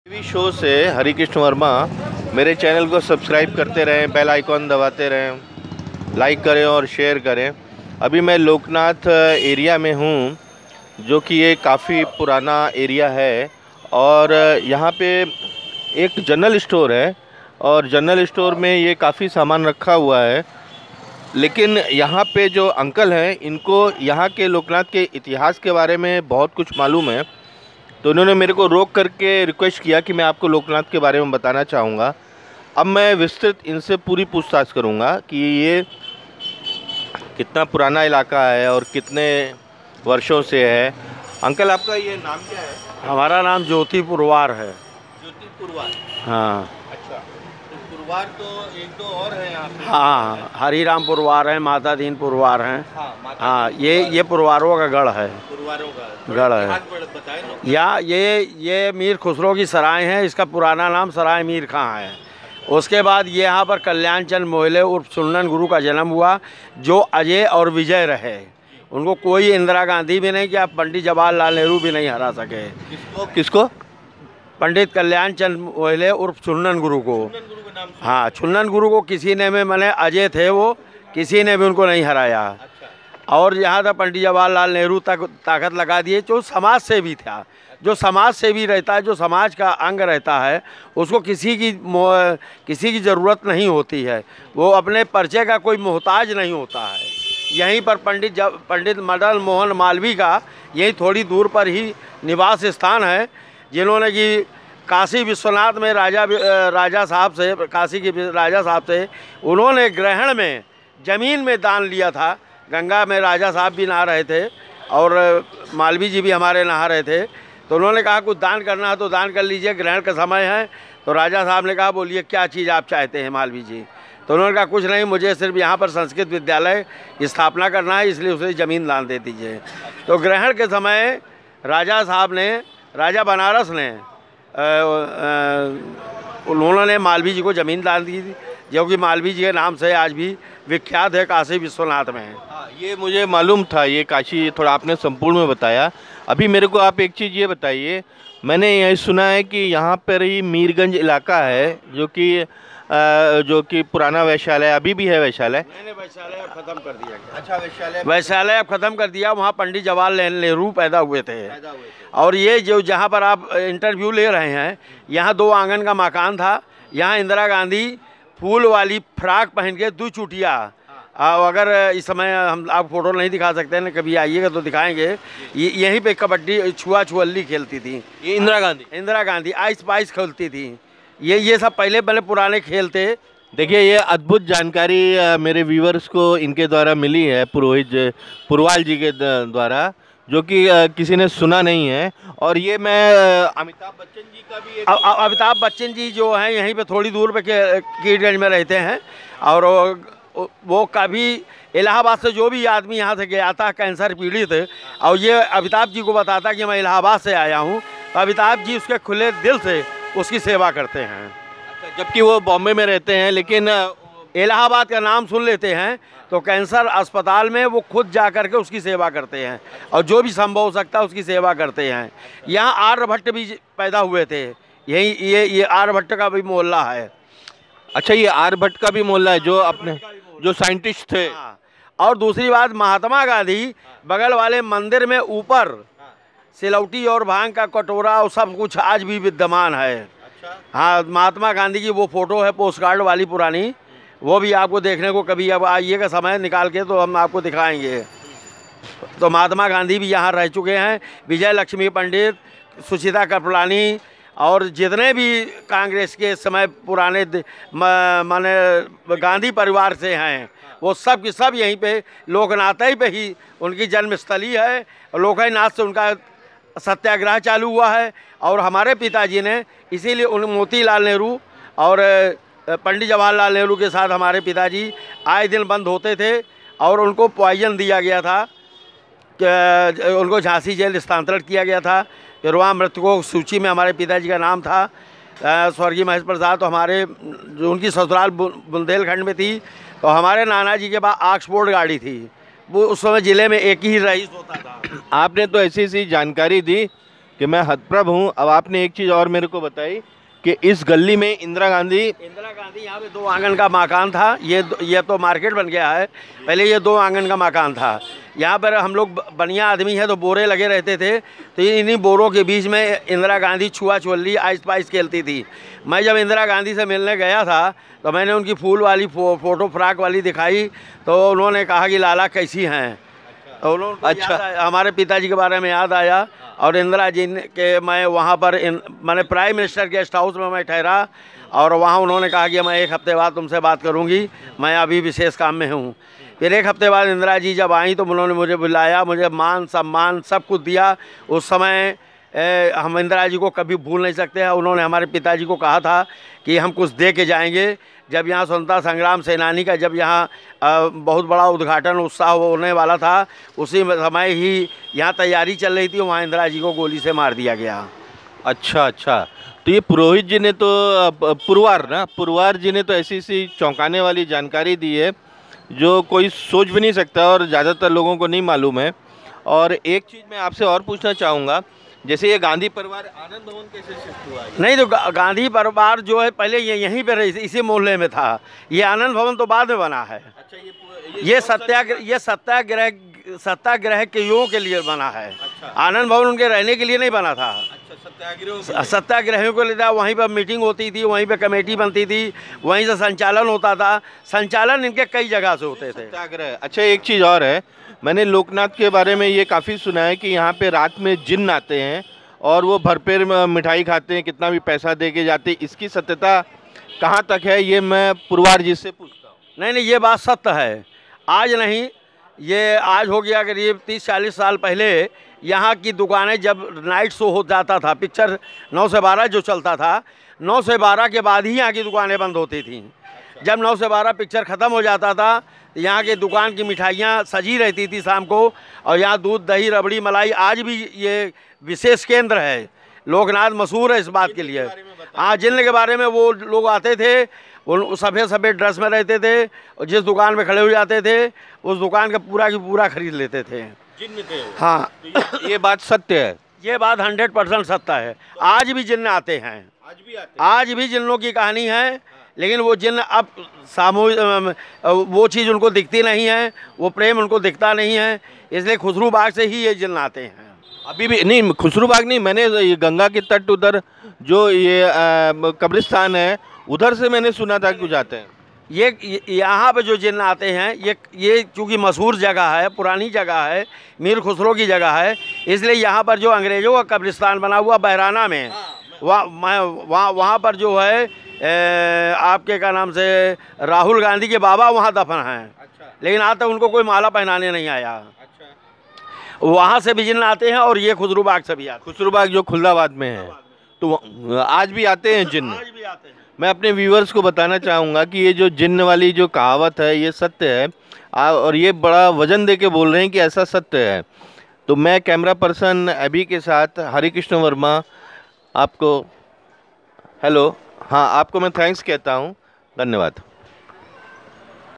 TV show से हरि कृष्ण वर्मा। मेरे channel को सब्सक्राइब करते रहें, बेल आइकॉन दबाते रहें, लाइक करें और शेयर करें। अभी मैं लोकनाथ एरिया में हूँ, जो कि ये काफ़ी पुराना एरिया है और यहाँ पे एक जनरल स्टोर है और जनरल स्टोर में ये काफ़ी सामान रखा हुआ है। लेकिन यहाँ पे जो अंकल हैं, इनको यहाँ के लोकनाथ के इतिहास के बारे में बहुत कुछ मालूम है, तो उन्होंने मेरे को रोक करके रिक्वेस्ट किया कि मैं आपको लोकनाथ के बारे में बताना चाहूँगा। अब मैं विस्तृत इनसे पूरी पूछताछ करूँगा कि ये कितना पुराना इलाका है और कितने वर्षों से है। अंकल, आपका ये नाम क्या है? हमारा नाम ज्योति पुरवार है। ज्योति पुरवार। हाँ अच्छा, तो पुरवार तो एक दो और है यहाँ पे। हाँ, हरिराम पुरवार है, माता दीन पुरवार हैं। हाँ, ये पुरवारों का गढ़ है। पुरवारों का गढ़ है। बताएं ना। या ये मीर खुसरो की सराय है। इसका पुराना नाम सराय मीर खां है। उसके बाद ये यहाँ पर कल्याण चंद मोहिले उर्फ चुन्नन गुरु का जन्म हुआ, जो अजय और विजय रहे। उनको कोई इंदिरा गांधी भी नहीं किया, पंडित जवाहरलाल नेहरू भी नहीं हरा सके। किसको? पंडित कल्याण चंद मोहिले उर्फ चुन्नन गुरु को। हाँ, चुन्नन गुरु को किसी ने भी, मैंने अजय थे वो, किसी ने भी उनको नहीं हराया। और यहाँ तक पंडित जवाहरलाल नेहरू तक ताकत लगा दिए। जो समाज सेवी था, जो समाज सेवी रहता है, जो समाज का अंग रहता है, उसको किसी की ज़रूरत नहीं होती है। वो अपने परिचय का कोई मोहताज नहीं होता है। यहीं पर पंडित मदन मोहन मालवीय का यहीं थोड़ी दूर पर ही निवास स्थान है, जिन्होंने कि काशी विश्वनाथ में राजा साहब से, काशी के राजा साहब से उन्होंने ग्रहण में ज़मीन में दान लिया था। गंगा में राजा साहब भी नहा रहे थे और मालवीय जी भी हमारे नहा रहे थे, तो उन्होंने कहा कुछ दान करना है तो दान कर लीजिए, ग्रहण का समय है। तो राजा साहब ने कहा बोलिए क्या चीज़ आप चाहते हैं मालवीय जी? तो उन्होंने कहा कुछ नहीं, मुझे सिर्फ यहाँ पर संस्कृत विद्यालय स्थापना करना है, इसलिए उसे ज़मीन दान दे दीजिए। तो ग्रहण के समय राजा साहब ने, राजा बनारस ने, उन्होंने मालवीय जी को ज़मीन दान दी थी, जो कि मालवीय जी के नाम से आज भी विख्यात है काशी विश्वनाथ में। ये मुझे मालूम था, ये काशी थोड़ा आपने संपूर्ण में बताया। अभी मेरे को आप एक चीज़ ये बताइए, मैंने यही सुना है कि यहाँ पर ही मीरगंज इलाका है, जो कि पुराना वैश्यालय अभी भी है। वैश्यालय वैश्यालय अब ख़त्म कर दिया गया। अच्छा, वैश्यालय अब ख़त्म कर दिया। वहाँ पंडित जवाहरलाल नेहरू पैदा हुए थे। और ये जो जहाँ पर आप इंटरव्यू ले रहे हैं, यहाँ 2 आंगन का मकान था। यहाँ इंदिरा गांधी फूल वाली फ्राक पहन के 2 चुटिया, अगर इस समय हम आप फोटो नहीं दिखा सकते हैं, कभी आइएगा तो दिखाएंगे। यहीं पे कबड्डी छुअल्ली खेलती थी। ये इंदिरा गांधी आइस पाइस खेलती थी। ये सब पहले पुराने खेल थे। देखिए, ये अद्भुत जानकारी मेरे व्यूवर्स को इनके द्वारा मिली है, पुरवाल जी के द्वारा, जो कि किसी ने सुना नहीं है। और ये मैं अमिताभ बच्चन जी का भी अमिताभ बच्चन जी जो हैं यहीं पे थोड़ी दूर पे कीटगंज में रहते हैं। और वो कभी इलाहाबाद से जो भी आदमी यहाँ से गया था कैंसर पीड़ित, और ये अमिताभ जी को बताता कि मैं इलाहाबाद से आया हूँ, तो अमिताभ जी उसके खुले दिल से उसकी सेवा करते हैं। जबकि वो बॉम्बे में रहते हैं, लेकिन इलाहाबाद का नाम सुन लेते हैं तो कैंसर अस्पताल में वो खुद जा कर के उसकी सेवा करते हैं, और जो भी संभव हो सकता है उसकी सेवा करते हैं। यहाँ आर्यभट्ट भी पैदा हुए थे, यही ये आर्यभट्ट का भी मोहल्ला है। अच्छा, ये आर्यभट्ट का भी मोहल्ला है, जो साइंटिस्ट थे। और दूसरी बात, महात्मा गांधी बगल वाले मंदिर में ऊपर सिलौटी और भांग का कटोरा और सब कुछ आज भी विद्यमान है। हाँ, महात्मा गांधी की वो फोटो है पोस्ट कार्ड वाली पुरानी, वो भी आपको देखने को कभी अब आइएगा समय निकाल के तो हम आपको दिखाएंगे। तो महात्मा गांधी भी यहाँ रह चुके हैं। विजय लक्ष्मी पंडित, सुचिता कृपलानी और जितने भी कांग्रेस के समय पुराने माने गांधी परिवार से हैं, वो सब की सब यहीं पे लोकनाथ ही पे ही उनकी जन्मस्थली है। लोकनाथ से उनका सत्याग्रह चालू हुआ है। और हमारे पिताजी ने इसीलिए उन मोतीलाल नेहरू और पंडित जवाहरलाल नेहरू के साथ हमारे पिताजी आए दिन बंद होते थे, और उनको पॉइजन दिया गया था, उनको झांसी जेल स्थानांतरित किया गया था। युवा मृतकों सूची में हमारे पिताजी का नाम था। स्वर्गीय महेश प्रसाद तो हमारे जो उनकी ससुराल बुंदेलखंड में थी, तो हमारे नाना जी के पास ऑक्सफोर्ड गाड़ी थी। वो उस समय ज़िले में एक ही रईस होता था। आपने तो ऐसी जानकारी दी कि मैं हतप्रभ हूँ। अब आपने एक चीज़ और मेरे को बताई कि इस गली में इंदिरा गांधी यहाँ पे 2 आंगन का मकान था। ये तो मार्केट बन गया है, पहले ये 2 आंगन का मकान था। यहाँ पर हम लोग बढ़िया आदमी है तो बोरे लगे रहते थे, तो इन्हीं बोरों के बीच में इंदिरा गांधी छुआ छुअल्ली आइस पाइस खेलती थी। मैं जब इंदिरा गांधी से मिलने गया था तो मैंने उनकी फूल वाली फ़ोटो फ्राक वाली दिखाई, तो उन्होंने कहा कि लाला कैसी हैं। तो उन्होंने अच्छा हमारे पिताजी के बारे में याद आया। और इंदिरा जी के मैं वहाँ पर मैंने प्राइम मिनिस्टर गेस्ट हाउस में मैं ठहरा, और वहाँ उन्होंने कहा कि मैं 1 हफ्ते बाद तुमसे बात करूँगी, मैं अभी विशेष काम में हूँ। फिर 1 हफ्ते बाद इंदिरा जी जब आई तो उन्होंने मुझे बुलाया, मुझे मान सम्मान सब कुछ दिया। उस समय हम इंदिरा जी को कभी भूल नहीं सकते हैं। उन्होंने हमारे पिताजी को कहा था कि हम कुछ दे के जाएंगे। जब यहाँ स्वतंत्रता संग्राम सेनानी का जब यहाँ बहुत बड़ा उद्घाटन उत्साह होने वाला था, उसी समय ही यहाँ तैयारी चल रही थी, वहाँ इंदिरा जी को गोली से मार दिया गया। अच्छा अच्छा, तो ये पुरोहित जी ने तो पुरवार जी ने तो ऐसी सी चौंकाने वाली जानकारी दी है जो कोई सोच भी नहीं सकता और ज़्यादातर लोगों को नहीं मालूम है। और एक चीज़ मैं आपसे और पूछना चाहूँगा, जैसे ये गांधी परिवार आनंद भवन कैसे शिफ्ट हुआ है? नहीं, तो गांधी परिवार जो है पहले ये यहीं पर इसी मोहल्ले में था। ये आनंद भवन तो बाद में बना है। अच्छा, ये सत्याग्रह के युगों के लिए बना है। अच्छा। आनंद भवन उनके रहने के लिए नहीं बना था। अच्छा, सत्याग्रहियों को लेता, वहीं पर मीटिंग होती थी, वहीं पर कमेटी बनती थी, वहीं से संचालन होता था। संचालन इनके कई जगह से होते थे। सत्याग्रह। अच्छा, एक चीज़ और है, मैंने लोकनाथ के बारे में ये काफ़ी सुना है कि यहाँ पे रात में जिन्न आते हैं और वो भरपेट मिठाई खाते हैं, कितना भी पैसा दे के जाते हैं। इसकी सत्यता कहाँ तक है, ये मैं पुरवार जी से पूछता हूँ। नहीं, ये बात सत्य है। आज नहीं, ये आज हो गया करीब 30-40 साल पहले। यहाँ की दुकानें जब नाइट शो हो जाता था, पिक्चर 9 से 12 जो चलता था, 9 से 12 के बाद ही यहाँ की दुकानें बंद होती थीं। जब 9 से 12 पिक्चर ख़त्म हो जाता था, यहाँ के दुकान की मिठाइयाँ सजी रहती थी शाम को। और यहाँ दूध, दही, रबड़ी, मलाई आज भी ये विशेष केंद्र है। लोकनाथ मशहूर है इस बात के लिए। हाँ, जिन्न के बारे में वो लोग आते थे, उन सफ़ेद सफ़ेद ड्रेस में रहते थे और जिस दुकान में खड़े हो जाते थे उस दुकान का पूरा की पूरा खरीद लेते थे। जिन्न थे। हाँ, तो ये बात सत्य है। ये बात 100% सत्य है। आज भी जिन्न आते हैं, आज भी जिन्नों की कहानी है। लेकिन वो जिन्न अब सामूहिक वो चीज़ उनको दिखती नहीं है, वो प्रेम उनको दिखता नहीं है, इसलिए खुसरू बाग से ही ये जिन्न आते हैं। अभी भी नहीं, खुसरू बाग नहीं, मैंने ये गंगा के तट उधर जो ये कब्रिस्तान है उधर से मैंने सुना था कुछ आते हैं। ये यहाँ पे जो जिन्न आते हैं, ये चूँकि मशहूर जगह है, पुरानी जगह है, मीर खुसरो की जगह है, इसलिए यहाँ पर जो अंग्रेज़ों का कब्रिस्तान बना हुआ बहराना में, वहाँ पर जो है आपके क्या नाम से राहुल गांधी के बाबा वहाँ दफन हैं। अच्छा। लेकिन आज तक उनको कोई माला पहनाने नहीं आया। अच्छा। वहाँ से भी जिन्न आते हैं और ये खुसरू बाग से भी आते हैं। खुसरू बाग जो खुलदाबाद में है, तो आज भी आते हैं जिन्न। आज भी आते हैं। मैं अपने व्यूवर्स को बताना चाहूँगा कि ये जो जिन्न वाली जो कहावत है ये सत्य है, और ये बड़ा वजन दे के बोल रहे हैं कि ऐसा सत्य है। तो मैं कैमरा पर्सन अभी के साथ हरिकृष्ण वर्मा आपको, हेलो, हाँ, आपको मैं थैंक्स कहता हूँ। धन्यवाद।